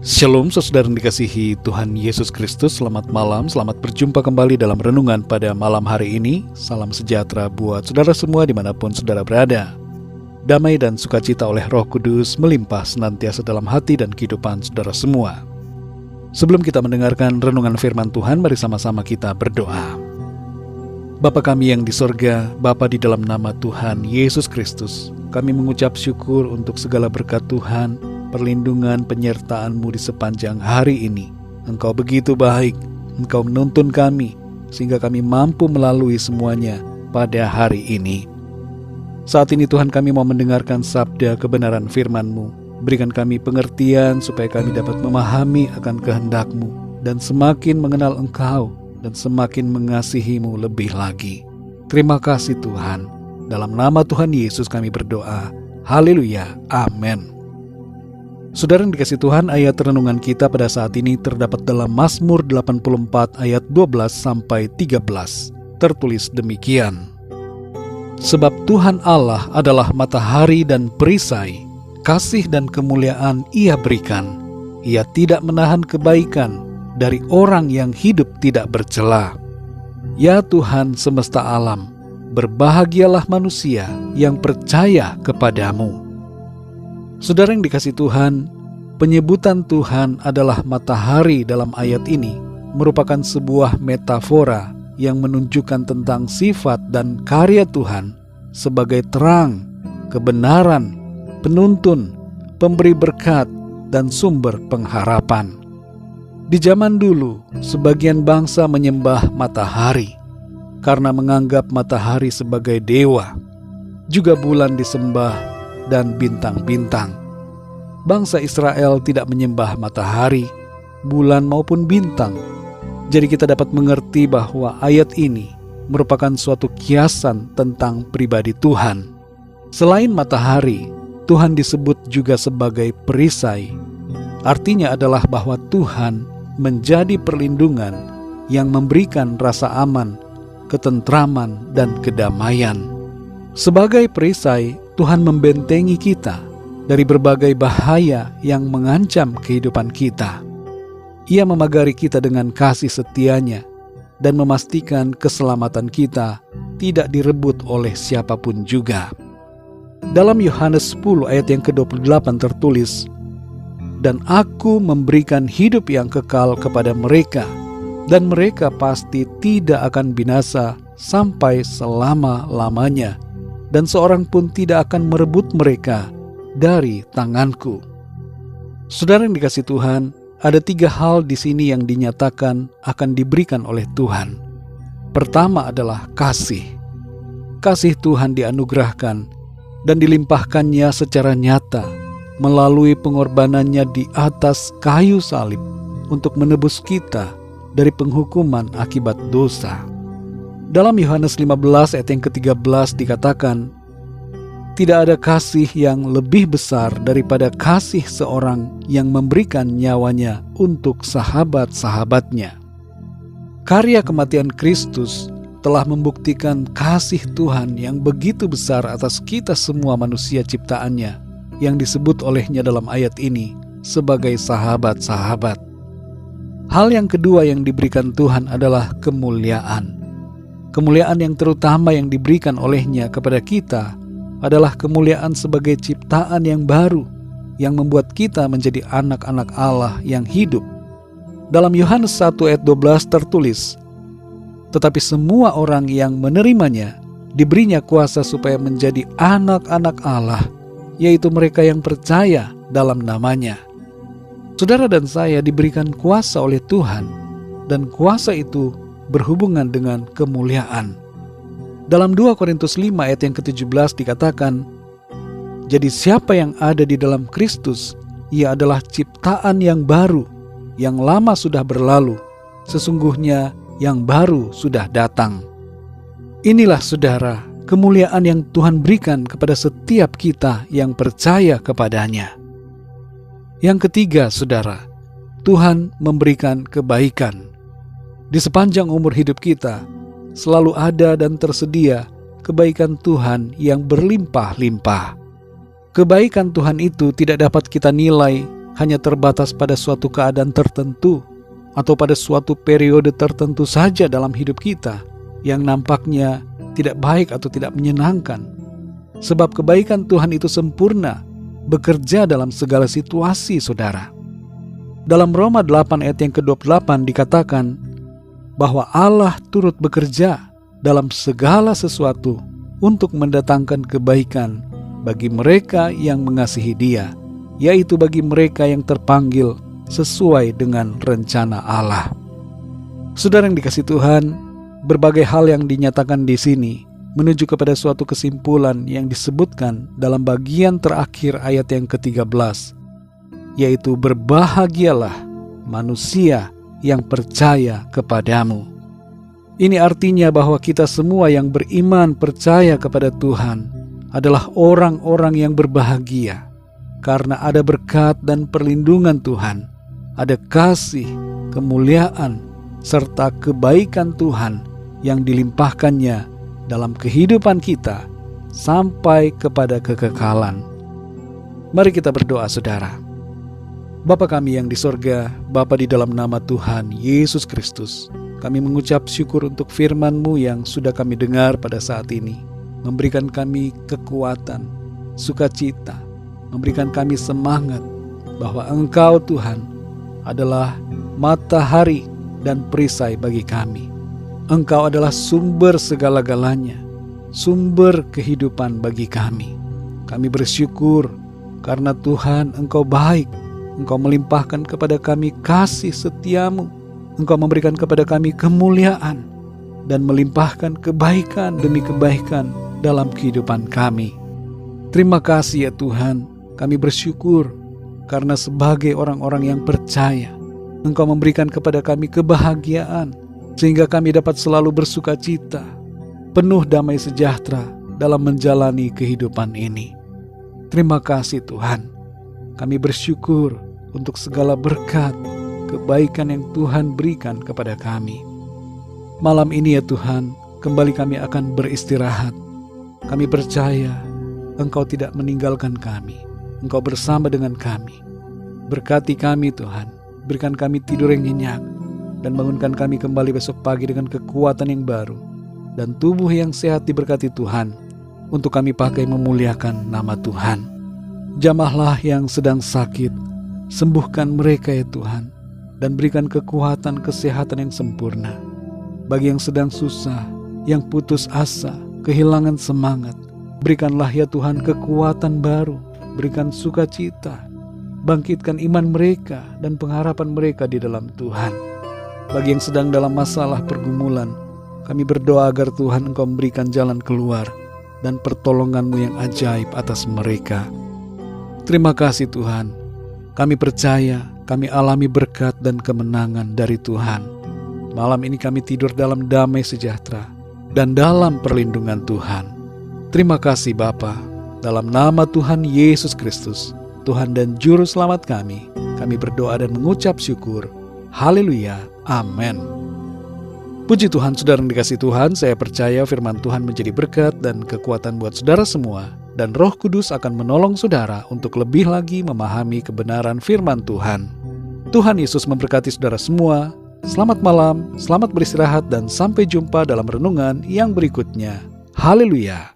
Shalom saudara yang dikasihi Tuhan Yesus Kristus. Selamat malam, selamat berjumpa kembali dalam renungan pada malam hari ini. Salam sejahtera buat saudara semua dimanapun saudara berada. Damai dan sukacita oleh Roh Kudus melimpah senantiasa dalam hati dan kehidupan saudara semua. Sebelum kita mendengarkan renungan firman Tuhan, mari sama-sama kita berdoa. Bapa kami yang di sorga, Bapa di dalam nama Tuhan Yesus Kristus, kami mengucap syukur untuk segala berkat Tuhan, perlindungan penyertaan-Mu di sepanjang hari ini. Engkau begitu baik, Engkau menuntun kami, sehingga kami mampu melalui semuanya pada hari ini. Saat ini Tuhan, kami mau mendengarkan sabda kebenaran firman-Mu. Berikan kami pengertian supaya kami dapat memahami akan kehendak-Mu dan semakin mengenal Engkau dan semakin mengasihi-Mu lebih lagi. Terima kasih Tuhan. Dalam nama Tuhan Yesus kami berdoa. Haleluya. Amin. Saudara yang dikasihi Tuhan, ayat renungan kita pada saat ini terdapat dalam Mazmur 84 ayat 12-13. Tertulis demikian. Sebab Tuhan Allah adalah matahari dan perisai, kasih dan kemuliaan Ia berikan. Ia tidak menahan kebaikan dari orang yang hidup tidak bercela. Ya Tuhan semesta alam, berbahagialah manusia yang percaya kepadamu. Saudara yang dikasihi Tuhan, penyebutan Tuhan adalah matahari dalam ayat ini merupakan sebuah metafora yang menunjukkan tentang sifat dan karya Tuhan sebagai terang, kebenaran, penuntun, pemberi berkat, dan sumber pengharapan. Di zaman dulu, sebagian bangsa menyembah matahari karena menganggap matahari sebagai dewa. Juga bulan disembah dan bintang-bintang. Bangsa Israel tidak menyembah matahari, bulan maupun bintang. Jadi kita dapat mengerti bahwa ayat ini merupakan suatu kiasan tentang pribadi Tuhan. Selain matahari, Tuhan disebut juga sebagai perisai. Artinya adalah bahwa Tuhan menjadi perlindungan yang memberikan rasa aman, ketentraman, dan kedamaian. Sebagai perisai, Tuhan membentengi kita dari berbagai bahaya yang mengancam kehidupan kita. Ia memagari kita dengan kasih setianya dan memastikan keselamatan kita tidak direbut oleh siapapun juga. Dalam Yohanes 10 ayat yang ke-28 tertulis, "Dan aku memberikan hidup yang kekal kepada mereka, dan mereka pasti tidak akan binasa sampai selama-lamanya, dan seorang pun tidak akan merebut mereka dari tanganku." Saudara yang dikasihi Tuhan, ada 3 hal di sini yang dinyatakan akan diberikan oleh Tuhan. Pertama adalah kasih. Kasih Tuhan dianugerahkan dan dilimpahkannya secara nyata melalui pengorbanannya di atas kayu salib untuk menebus kita dari penghukuman akibat dosa. Dalam Yohanes 15 ayat yang ke-13 dikatakan, "Tidak ada kasih yang lebih besar daripada kasih seorang yang memberikan nyawanya untuk sahabat-sahabatnya." Karya kematian Kristus telah membuktikan kasih Tuhan yang begitu besar atas kita semua manusia ciptaannya, yang disebut olehnya dalam ayat ini sebagai sahabat-sahabat. Hal yang kedua yang diberikan Tuhan adalah kemuliaan. Kemuliaan yang terutama yang diberikan olehnya kepada kita adalah kemuliaan sebagai ciptaan yang baru yang membuat kita menjadi anak-anak Allah yang hidup. Dalam Yohanes 1 ayat 12 tertulis, "Tetapi semua orang yang menerimanya diberinya kuasa supaya menjadi anak-anak Allah, yaitu mereka yang percaya dalam namanya." Saudara dan saya diberikan kuasa oleh Tuhan, dan kuasa itu berhubungan dengan kemuliaan. Dalam 2 Korintus 5 ayat yang ke-17 dikatakan, "Jadi siapa yang ada di dalam Kristus, ia adalah ciptaan yang baru, yang lama sudah berlalu, sesungguhnya yang baru sudah datang." Inilah saudara, kemuliaan yang Tuhan berikan kepada setiap kita yang percaya kepadanya. Yang ketiga saudara, Tuhan memberikan kebaikan. Di sepanjang umur hidup kita, selalu ada dan tersedia kebaikan Tuhan yang berlimpah-limpah. Kebaikan Tuhan itu tidak dapat kita nilai hanya terbatas pada suatu keadaan tertentu atau pada suatu periode tertentu saja dalam hidup kita yang nampaknya tidak baik atau tidak menyenangkan. Sebab kebaikan Tuhan itu sempurna, bekerja dalam segala situasi, saudara. Dalam Roma 8 ayat yang ke-28 dikatakan bahwa Allah turut bekerja dalam segala sesuatu untuk mendatangkan kebaikan bagi mereka yang mengasihi Dia, yaitu bagi mereka yang terpanggil sesuai dengan rencana Allah. Saudara yang dikasihi Tuhan, berbagai hal yang dinyatakan di sini menuju kepada suatu kesimpulan yang disebutkan dalam bagian terakhir ayat yang ke-13, yaitu berbahagialah manusia yang percaya kepadamu. Ini artinya bahwa kita semua yang beriman percaya kepada Tuhan adalah orang-orang yang berbahagia karena ada berkat dan perlindungan Tuhan, ada kasih, kemuliaan, serta kebaikan Tuhan yang dilimpahkannya dalam kehidupan kita sampai kepada kekekalan. Mari kita berdoa, saudara. Bapa kami yang di sorga, Bapa, di dalam nama Tuhan Yesus Kristus, kami mengucap syukur untuk firman-Mu yang sudah kami dengar pada saat ini, memberikan kami kekuatan, sukacita, memberikan kami semangat bahwa Engkau Tuhan adalah matahari dan perisai bagi kami. Engkau adalah sumber segala-galanya, sumber kehidupan bagi kami. Kami bersyukur karena Tuhan Engkau baik, Engkau melimpahkan kepada kami kasih setia-Mu, Engkau memberikan kepada kami kemuliaan dan melimpahkan kebaikan demi kebaikan dalam kehidupan kami. Terima kasih ya Tuhan, kami bersyukur karena sebagai orang-orang yang percaya, Engkau memberikan kepada kami kebahagiaan sehingga kami dapat selalu bersuka cita, penuh damai sejahtera dalam menjalani kehidupan ini. Terima kasih Tuhan, kami bersyukur untuk segala berkat, kebaikan yang Tuhan berikan kepada kami. Malam ini ya Tuhan, kembali kami akan beristirahat. Kami percaya Engkau tidak meninggalkan kami, Engkau bersama dengan kami. Berkati kami Tuhan, berikan kami tidur yang nyenyak, dan bangunkan kami kembali besok pagi dengan kekuatan yang baru dan tubuh yang sehat diberkati Tuhan, untuk kami pakai memuliakan nama Tuhan. Jamahlah yang sedang sakit, sembuhkan mereka ya Tuhan, dan berikan kekuatan kesehatan yang sempurna. Bagi yang sedang susah, yang putus asa, kehilangan semangat, berikanlah ya Tuhan kekuatan baru, berikan sukacita, bangkitkan iman mereka dan pengharapan mereka di dalam Tuhan. Bagi yang sedang dalam masalah pergumulan, kami berdoa agar Tuhan Engkau memberikan jalan keluar dan pertolongan-Mu yang ajaib atas mereka. Terima kasih Tuhan, kami percaya kami alami berkat dan kemenangan dari Tuhan. Malam ini kami tidur dalam damai sejahtera dan dalam perlindungan Tuhan. Terima kasih Bapa, dalam nama Tuhan Yesus Kristus, Tuhan dan Juru Selamat kami berdoa dan mengucap syukur. Haleluya, amin. Puji Tuhan, saudara yang dikasihi Tuhan, saya percaya firman Tuhan menjadi berkat dan kekuatan buat saudara semua, dan Roh Kudus akan menolong saudara untuk lebih lagi memahami kebenaran firman Tuhan. Tuhan Yesus memberkati saudara semua. Selamat malam, selamat beristirahat, dan sampai jumpa dalam renungan yang berikutnya. Haleluya.